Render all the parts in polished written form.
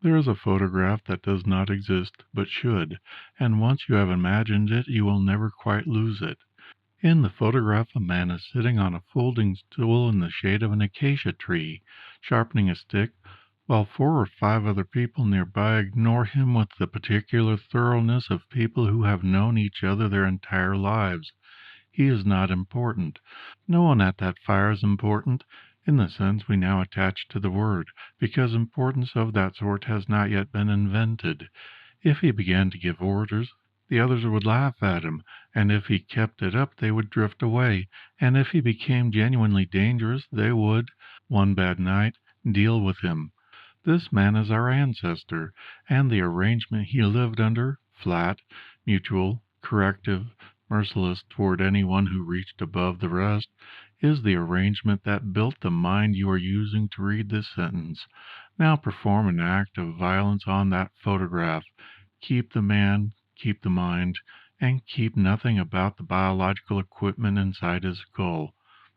There is a photograph that does not exist, but should, and once you have imagined it, you will never quite lose it. In the photograph, a man is sitting on a folding stool in the shade of an acacia tree, sharpening a stick, while 4 or 5 other people nearby ignore him with the particular thoroughness of people who have known each other their entire lives. He is not important. No one at that fire is important, in the sense we now attach to the word, because importance of that sort has not yet been invented. If he began to give orders, the others would laugh at him, and if he kept it up they would drift away, and if he became genuinely dangerous they would, one bad night, deal with him. This man is our ancestor, and the arrangement he lived under, flat, mutual, corrective, merciless toward anyone who reached above the rest, is the arrangement that built the mind you are using to read this sentence. Now perform an act of violence on that photograph. Keep the man, keep the mind, and keep nothing about the biological equipment inside his skull.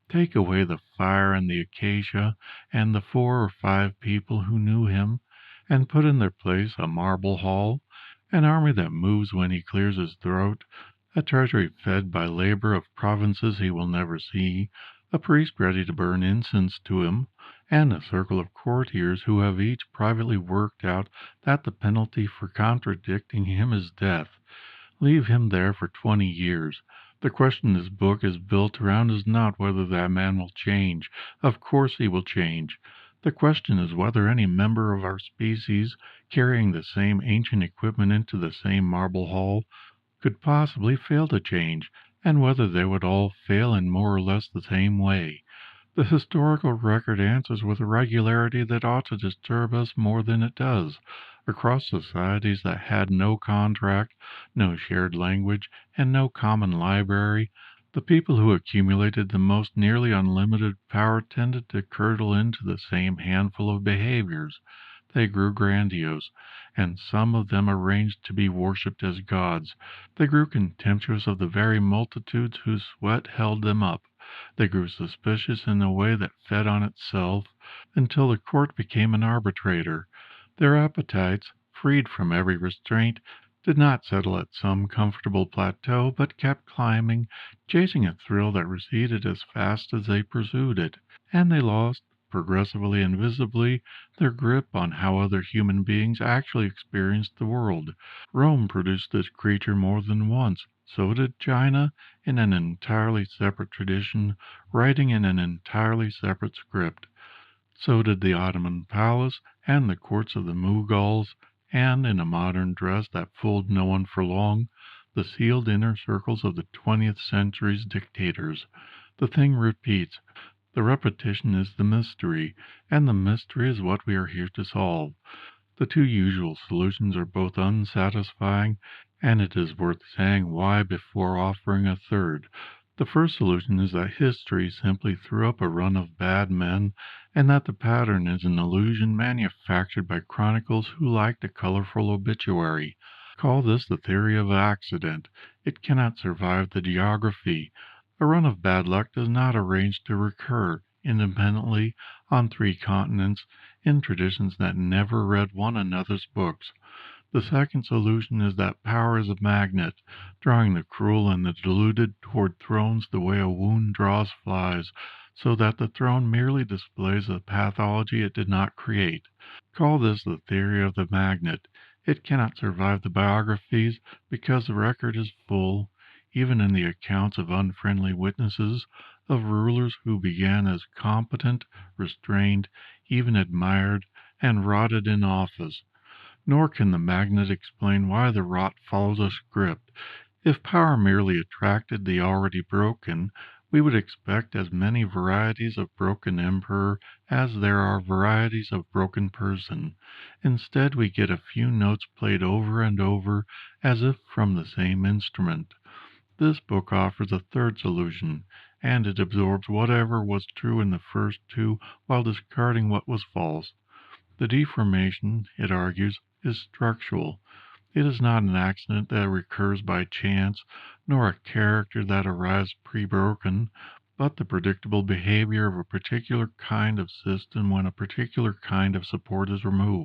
Take away the fire and the acacia and the 4 or 5 people who knew him, and put in their place a marble hall, an army that moves when he clears his throat, a treasury fed by labor of provinces he will never see, a priest ready to burn incense to him, and a circle of courtiers who have each privately worked out that the penalty for contradicting him is death. Leave him there for 20 years. The question this book is built around is not whether that man will change. Of course he will change. The question is whether any member of our species, carrying the same ancient equipment into the same marble hall, could possibly fail to change, and whether they would all fail in more or less the same way. The historical record answers with a regularity that ought to disturb us more than it does. Across societies that had no contract, no shared language, and no common library, the people who accumulated the most nearly unlimited power tended to curdle into the same handful of behaviors. They grew grandiose, and some of them arranged to be worshipped as gods. They grew contemptuous of the very multitudes whose sweat held them up. They grew suspicious in a way that fed on itself, until the court became an arbitrator. Their appetites, freed from every restraint, did not settle at some comfortable plateau, but kept climbing, chasing a thrill that receded as fast as they pursued it, and they lost, progressively and visibly, their grip on how other human beings actually experienced the world. Rome produced this creature more than once. So did China, in an entirely separate tradition, writing in an entirely separate script. So did the Ottoman palace and the courts of the Mughals, and, in a modern dress that fooled no one for long, the sealed inner circles of the 20th century's dictators. The thing repeats. The repetition is the mystery, and the mystery is what we are here to solve. The 2 usual solutions are both unsatisfying, and it is worth saying why before offering a third. The first solution is that history simply threw up a run of bad men, and that the pattern is an illusion manufactured by chronicles who liked a colorful obituary. Call this the theory of accident. It cannot survive the geography. A run of bad luck does not arrange to recur independently on 3 continents in traditions that never read one another's books. The second solution is that power is a magnet, drawing the cruel and the deluded toward thrones the way a wound draws flies, so that the throne merely displays a pathology it did not create. Call this the theory of the magnet. It cannot survive the biographies, because the record is full, even in the accounts of unfriendly witnesses, of rulers who began as competent, restrained, even admired, and rotted in office. Nor can the magnet explain why the rot follows a script. If power merely attracted the already broken, we would expect as many varieties of broken emperor as there are varieties of broken person. Instead, we get a few notes played over and over as if from the same instrument. This book offers a third solution, and it absorbs whatever was true in the first 2 while discarding what was false. The deformation, it argues, is structural. It is not an accident that recurs by chance, nor a character that arrives pre-broken, but the predictable behavior of a particular kind of system when a particular kind of support is removed.